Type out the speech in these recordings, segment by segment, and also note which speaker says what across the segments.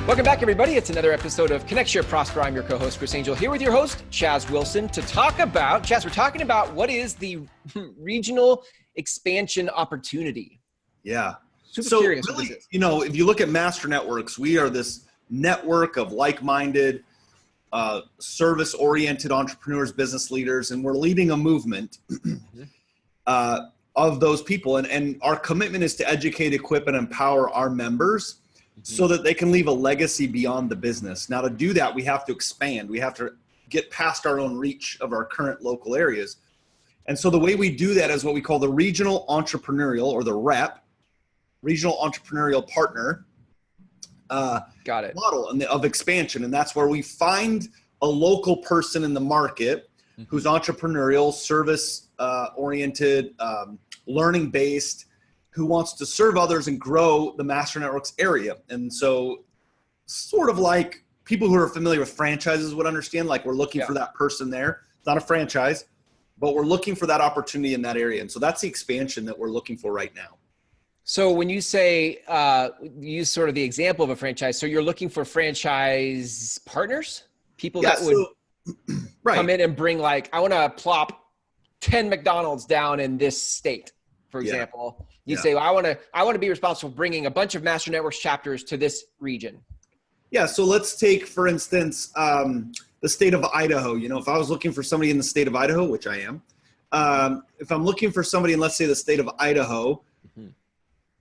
Speaker 1: Welcome back, everybody. It's another episode of Connect, Share, Prosper. I'm your co-host, Chris Angel, here with your host, Chaz Wilson, to talk about, Chaz, we're talking about what is the regional expansion opportunity.
Speaker 2: Yeah.
Speaker 1: Super curious.
Speaker 2: Really, if you look at Master Networks, we are this network of like-minded, service-oriented entrepreneurs, business leaders, and we're leading a movement of those people. And our commitment is to educate, equip, and empower our members so that they can leave a legacy beyond the business. Now, to do that, we have to expand. We have to get past our own reach of our current local areas. And so the way we do that is what we call the regional entrepreneurial, or the REP, regional entrepreneurial partner model of expansion. And that's where we find a local person in the market who's entrepreneurial, service oriented, learning based, who wants to serve others and grow the Master Networks area. And so sort of like people who are familiar with franchises would understand, like we're looking for that person there. It's not a franchise, but we're looking for that opportunity in that area. And so that's the expansion that we're looking for right now.
Speaker 1: So when you say, use sort of the example of a franchise, so you're looking for franchise partners, people that would come in and bring, like, I want to plop 10 McDonald's down in this state, for example. You say, well, I want to be responsible for bringing a bunch of Master Networks chapters to this region.
Speaker 2: Yeah. So let's take, for instance, the state of Idaho. If I was looking for somebody in the state of Idaho, which I am, if I'm looking for somebody in, let's say, the state of Idaho,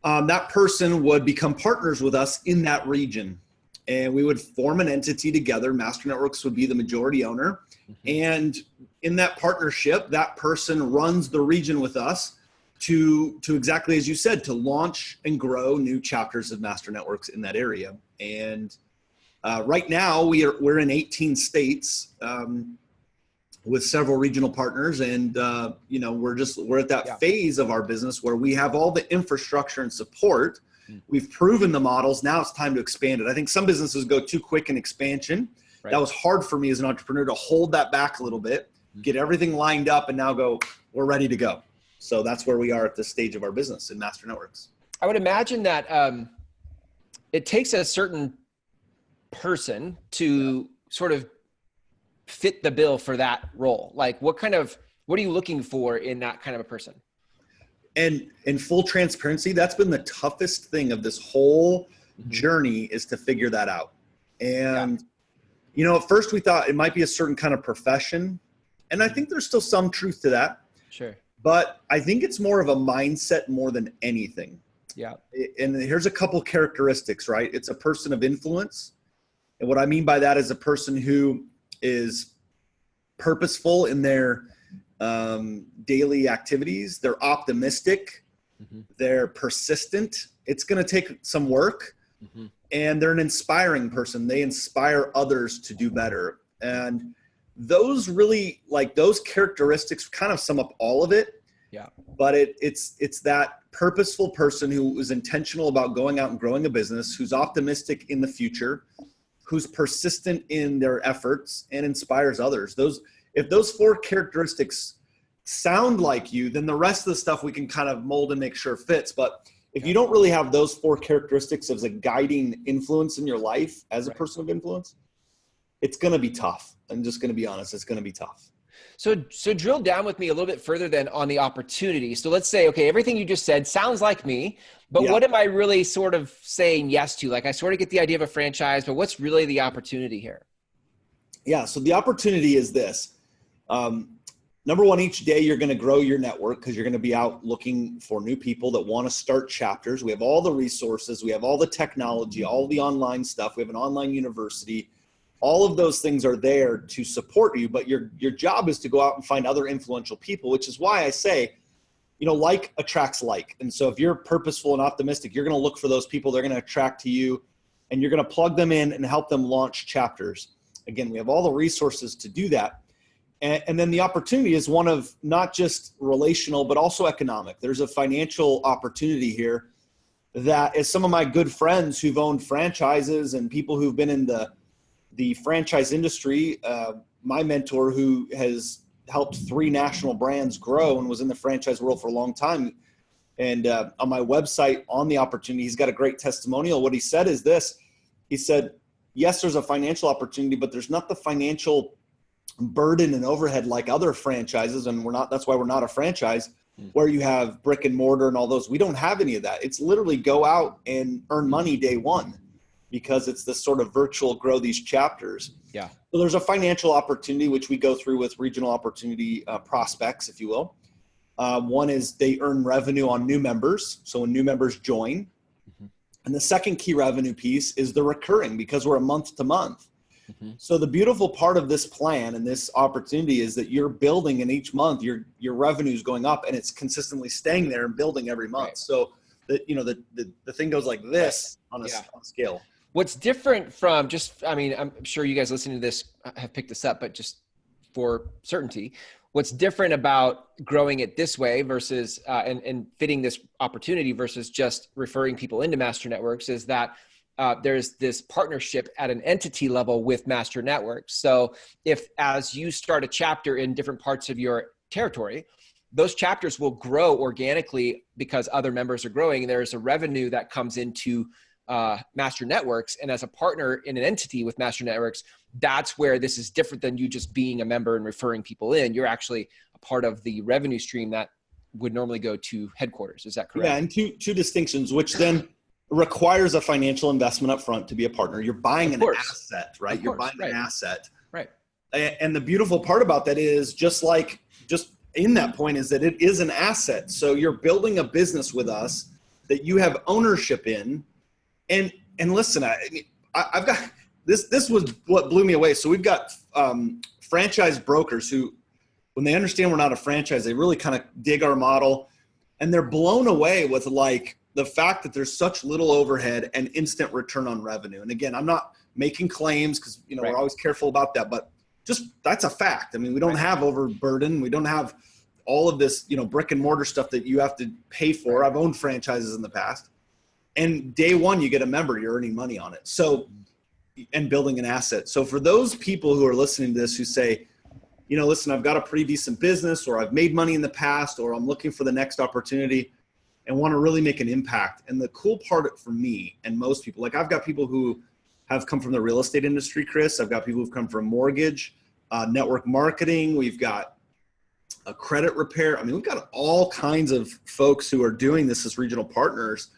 Speaker 2: that person would become partners with us in that region, and we would form an entity together. Master Networks would be the majority owner. And in that partnership, that person runs the region with us to exactly as you said, to launch and grow new chapters of Master Networks in that area. And right now we're in 18 states with several regional partners, and we're at that phase of our business where we have all the infrastructure and support. We've proven the models. Now it's time to expand it. I think some businesses go too quick in expansion. That was hard for me as an entrepreneur to hold that back a little bit, get everything lined up, and now go, we're ready to go. So that's where we are at this stage of our business in Master Networks.
Speaker 1: I would imagine that it takes a certain person to sort of fit the bill for that role. Like what are you looking for in that kind of a person?
Speaker 2: And in full transparency, that's been the toughest thing of this whole journey, is to figure that out. And, at first we thought it might be a certain kind of profession. And I think there's still some truth to that.
Speaker 1: Sure.
Speaker 2: But I think it's more of a mindset more than anything.
Speaker 1: Yeah.
Speaker 2: And here's a couple characteristics, right? It's a person of influence. And what I mean by that is a person who is purposeful in their daily activities. They're optimistic. They're persistent. It's going to take some work. And they're an inspiring person. They inspire others to do better. And those really, like, those characteristics kind of sum up all of it. Yeah. But it's that purposeful person who is intentional about going out and growing a business, who's optimistic in the future, who's persistent in their efforts, and inspires others. If those four characteristics sound like you, then the rest of the stuff we can kind of mold and make sure fits. But if you don't really have those four characteristics as a guiding influence in your life as a person of influence, it's going to be tough. I'm just going to be honest. It's going to be tough.
Speaker 1: So drill down with me a little bit further then on the opportunity. So let's say, okay, everything you just said sounds like me, but what am I really sort of saying yes to? Like, I sort of get the idea of a franchise, but what's really the opportunity here?
Speaker 2: Yeah. So the opportunity is this. Number one, each day you're going to grow your network because you're going to be out looking for new people that want to start chapters. We have all the resources. We have all the technology, all the online stuff. We have an online university. All of those things are there to support you, but your job is to go out and find other influential people, which is why I say, like attracts like. And so if you're purposeful and optimistic, you're going to look for those people. They're going to attract to you, and you're going to plug them in and help them launch chapters. Again, we have all the resources to do that. And then the opportunity is one of not just relational, but also economic. There's a financial opportunity here that, as some of my good friends who've owned franchises and people who've been in the franchise industry my mentor who has helped 3 national brands grow and was in the franchise world for a long time. And on my website on the opportunity, he's got a great testimonial. What he said is this. He said, yes, there's a financial opportunity, but there's not the financial burden and overhead like other franchises. And that's why we're not a franchise where you have brick and mortar and all those. We don't have any of that. It's literally go out and earn money day one, because it's this sort of virtual grow these chapters.
Speaker 1: Yeah.
Speaker 2: So there's a financial opportunity, which we go through with regional opportunity prospects, if you will. One is they earn revenue on new members. So when new members join. And the second key revenue piece is the recurring, because we're a month to month. So the beautiful part of this plan and this opportunity is that you're building, and each month your revenue is going up, and it's consistently staying there and building every month. Right. So that, the thing goes like this on a scale.
Speaker 1: What's different from I'm sure you guys listening to this have picked this up, but just for certainty, what's different about growing it this way versus and fitting this opportunity versus just referring people into Master Networks is that there's this partnership at an entity level with Master Networks. So if, as you start a chapter in different parts of your territory, those chapters will grow organically because other members are growing. There's a revenue that comes into Master Networks. And as a partner in an entity with Master Networks, that's where this is different than you just being a member and referring people in. You're actually a part of the revenue stream that would normally go to headquarters. Is that correct?
Speaker 2: Yeah, and two distinctions, which then requires a financial investment up front to be a partner. You're buying an asset, right? You're buying an asset.
Speaker 1: Right.
Speaker 2: And the beautiful part about that is just in that point is that it is an asset. So you're building a business with us that you have ownership in. And listen, I've got this was what blew me away. So we've got franchise brokers who, when they understand we're not a franchise, they really kind of dig our model, and they're blown away with the fact that there's such little overhead and instant return on revenue. And again, I'm not making claims because we're always careful about that, but just that's a fact. I mean, we don't have overburden. We don't have all of this, brick and mortar stuff that you have to pay for. I've owned franchises in the past. And day one, you get a member, you're earning money on it. So, and building an asset. So for those people who are listening to this who say, listen, I've got a pretty decent business, or I've made money in the past, or I'm looking for the next opportunity and want to really make an impact. And the cool part for me and most people, I've got people who have come from the real estate industry, Chris. I've got people who've come from mortgage, network marketing. We've got a credit repair. I mean, we've got all kinds of folks who are doing this as regional partners.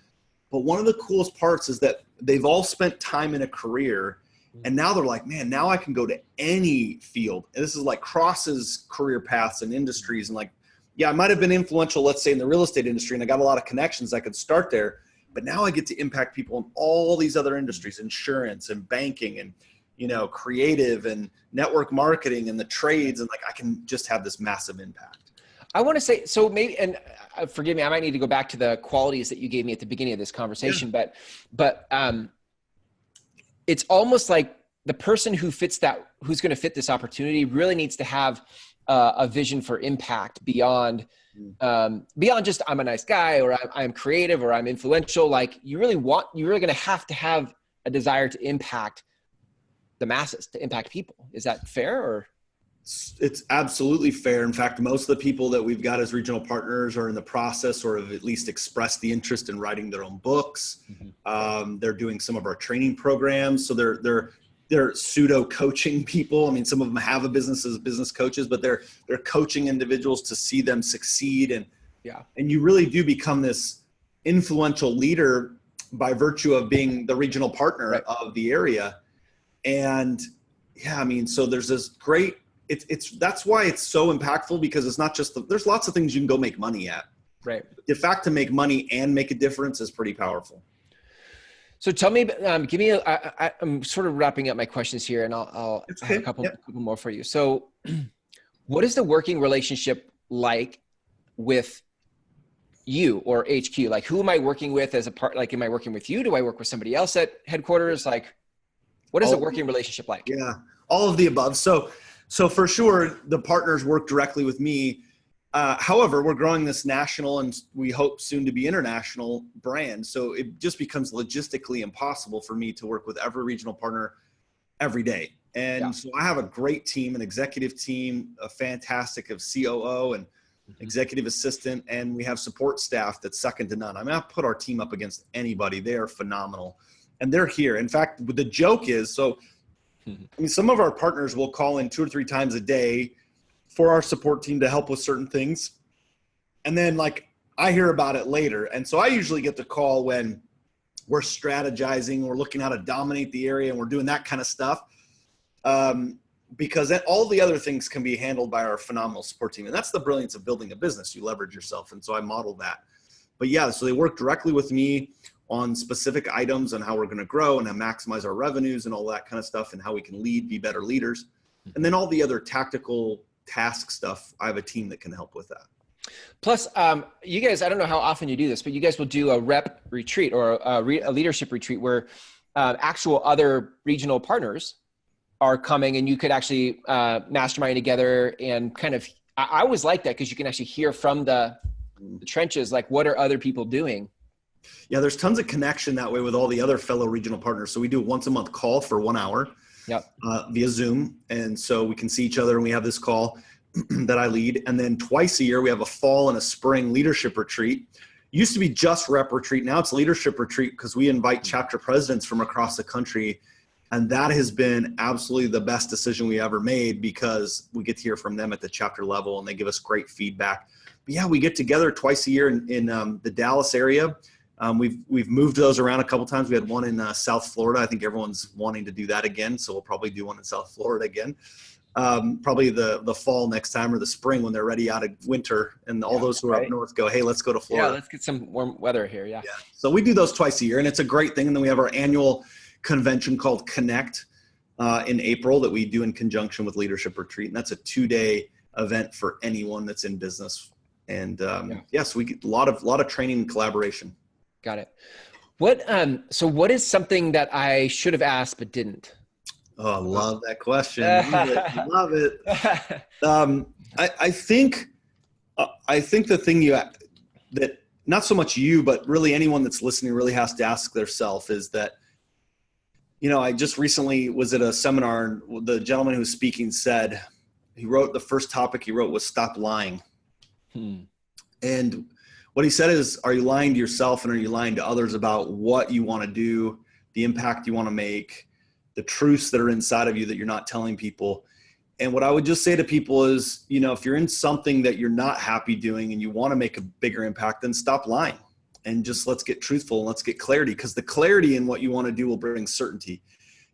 Speaker 2: But one of the coolest parts is that they've all spent time in a career, and now they're like, man, now I can go to any field. And this is crosses career paths and industries. And I might have been influential, let's say, in the real estate industry, and I got a lot of connections. I could start there, but now I get to impact people in all these other industries, insurance and banking and, creative and network marketing and the trades. And I can just have this massive impact.
Speaker 1: I want to say, so maybe, and forgive me, I might need to go back to the qualities that you gave me at the beginning of this conversation, but it's almost like the person who's going to fit this opportunity really needs to have a vision for impact beyond just I'm a nice guy, or I'm creative, or I'm influential. You're really going to have a desire to impact the masses, to impact people. Is that fair? Or?
Speaker 2: It's absolutely fair. In fact, most of the people that we've got as regional partners are in the process, or have at least expressed the interest in writing their own books. They're doing some of our training programs. So they're pseudo coaching people. I mean, some of them have a business as business coaches, but they're coaching individuals to see them succeed. And you really do become this influential leader by virtue of being the regional partner of the area. And so there's this great, that's why it's so impactful, because it's not just there's lots of things you can go make money at.
Speaker 1: Right.
Speaker 2: The fact to make money and make a difference is pretty powerful.
Speaker 1: So tell me, give me, I'm sort of wrapping up my questions here, and I'll have a couple more for you. So what is the working relationship like with you or HQ? Who am I working with as a part? Am I working with you? Do I work with somebody else at headquarters? What is a working relationship like?
Speaker 2: Yeah, all of the above. So for sure, the partners work directly with me. However, we're growing this national, and we hope soon to be international brand. So it just becomes logistically impossible for me to work with every regional partner every day. And so I have a great team, an executive team, a fantastic of COO and executive assistant, and we have support staff that's second to none. I mean, I put our team up against anybody. They are phenomenal, and they're here. In fact, the joke is, so I mean, some of our partners will call in 2 or 3 times a day for our support team to help with certain things. And then like I hear about it later. And so I usually get the call when we're strategizing, we're looking how to dominate the area, and we're doing that kind of stuff. Because all the other things can be handled by our phenomenal support team. And that's the brilliance of building a business. You leverage yourself. And so I model that. But yeah, so they work directly with me on specific items and how we're going to grow and how maximize our revenues and all that kind of stuff, and how we can lead, be better leaders. And then all the other tactical task stuff, I have a team that can help with that.
Speaker 1: Plus, you guys, I don't know how often you do this, but you guys will do a rep retreat or a leadership retreat where actual other regional partners are coming, and you could actually mastermind together and kind of, I always like that because you can actually hear from the trenches, like what are other people doing?
Speaker 2: Yeah, there's tons of connection that way with all the other fellow regional partners. So we do a once a month call for 1 hour via Zoom. And so we can see each other, and we have this call that I lead. And then twice a year, we have a fall and a spring leadership retreat. Used to be just rep retreat. Now it's leadership retreat because we invite chapter presidents from across the country. And that has been absolutely the best decision we ever made because we get to hear from them at the chapter level, and they give us great feedback. But yeah, we get together twice a year in the Dallas area. We've moved those around a couple times. We had one in South Florida. I think everyone's wanting to do that again. So we'll probably do one in South Florida again. Probably the fall next time, or the spring when they're ready out of winter, and all those who are up north go, hey, let's go to Florida.
Speaker 1: Yeah, let's get some warm weather here. Yeah.
Speaker 2: So we do those twice a year, and it's a great thing. And then we have our annual convention called Connect in April that we do in conjunction with Leadership Retreat. And that's a 2-day event for anyone that's in business. And so we get a lot of training and collaboration.
Speaker 1: Got it. So what is something that I should have asked but didn't?
Speaker 2: Oh, I love that question. Love it. I think the thing that not so much you, but really anyone that's listening really has to ask themselves is that, I just recently was at a seminar, and the gentleman who was speaking said, the first topic he wrote was stop lying. And what he said is, are you lying to yourself, and are you lying to others about what you want to do, the impact you want to make, the truths that are inside of you that you're not telling people? And what I would just say to people is, if you're in something that you're not happy doing and you want to make a bigger impact, then stop lying and just let's get truthful and let's get clarity, because the clarity in what you want to do will bring certainty.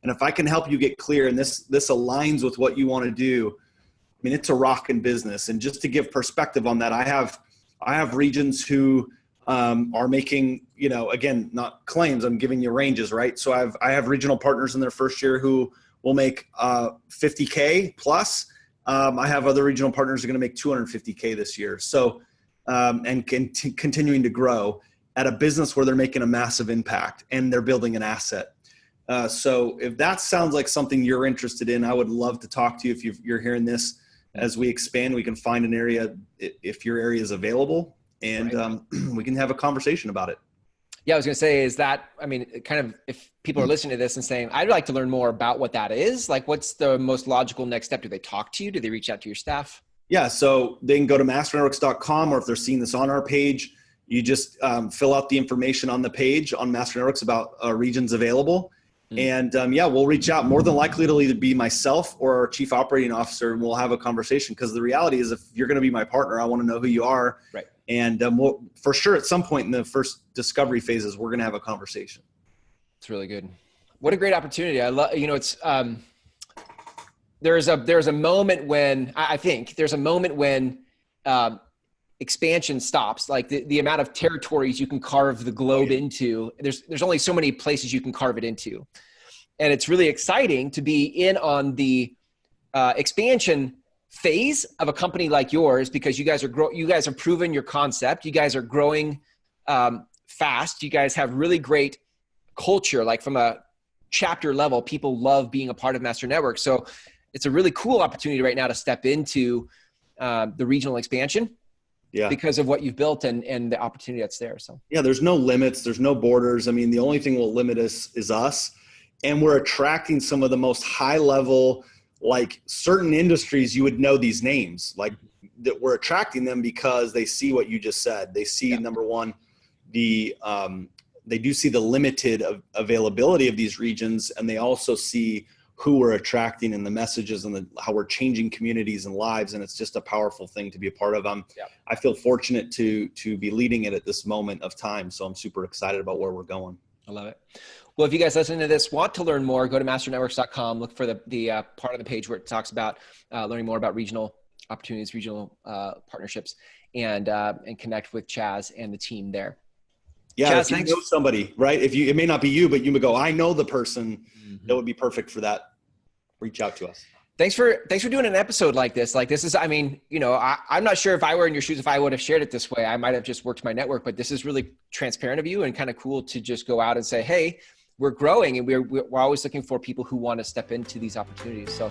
Speaker 2: And if I can help you get clear, and this aligns with what you want to do, I mean, it's a rockin' business. And just to give perspective on that, I have regions who are making, again, not claims, I'm giving you ranges, right? So I have regional partners in their first year who will make $50K plus. I have other regional partners who are going to make $250K this year. So, and continuing to grow at a business where they're making a massive impact and they're building an asset. So if that sounds like something you're interested in, I would love to talk to you. If you're hearing this, as we expand, we can find an area if your area is available, and we can have a conversation about it.
Speaker 1: Yeah, I was going to say, is that, I mean, kind of, if people are listening to this and saying, I'd like to learn more about what that is, like what's the most logical next step? Do they talk to you? Do they reach out to your staff?
Speaker 2: Yeah, so they can go to masternetworks.com, or if they're seeing this on our page, you just fill out the information on the page on Master Networks about regions available. And we'll reach out. More than likely it'll either be myself or our chief operating officer, and we'll have a conversation, because the reality is, if you're going to be my partner, I want to know who you are.
Speaker 1: Right. And
Speaker 2: we'll, for sure, at some point in the first discovery phases, we're going to have a conversation.
Speaker 1: It's really good. What a great opportunity. I love, it's, there's a moment when I think there's a moment when expansion stops, like the amount of territories you can carve the globe into. There's only so many places you can carve it into. And it's really exciting to be in on the expansion phase of a company like yours, because you guys have proven your concept. You guys are growing fast. You guys have really great culture, like from a chapter level, people love being a part of Master Network. So it's a really cool opportunity right now to step into the regional expansion. Yeah, because of what you've built and the opportunity that's there. So yeah,
Speaker 2: there's no limits, there's no borders. I mean, the only thing will limit us is us. and we're attracting some of the most high level, like certain industries, you would know these names, like that we're attracting them because they see what you just said. They see, number one, they do see the limited availability of these regions, and they also see who we're attracting and the messages and how we're changing communities and lives. And it's just a powerful thing to be a part of. I feel fortunate to be leading it at this moment of time. So I'm super excited about where we're going.
Speaker 1: I love it. Well, if you guys listening to this want to learn more, go to masternetworks.com, look for the part of the page where it talks about learning more about regional opportunities, regional partnerships, and connect with Chaz and the team there.
Speaker 2: Yeah, Chaz, if you know somebody, right? It may not be you, but you would go, I know the person that would be perfect for that. Reach out to us.
Speaker 1: Thanks for doing an episode like this. Like this is, I mean, you know, I'm not sure if I were in your shoes, if I would have shared it this way. I might have just worked my network, but this is really transparent of you and kind of cool to just go out and say, hey, we're growing, and we're always looking for people who want to step into these opportunities. So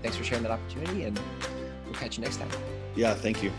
Speaker 1: thanks for sharing that opportunity, and we'll catch you next time.
Speaker 2: Yeah, thank you.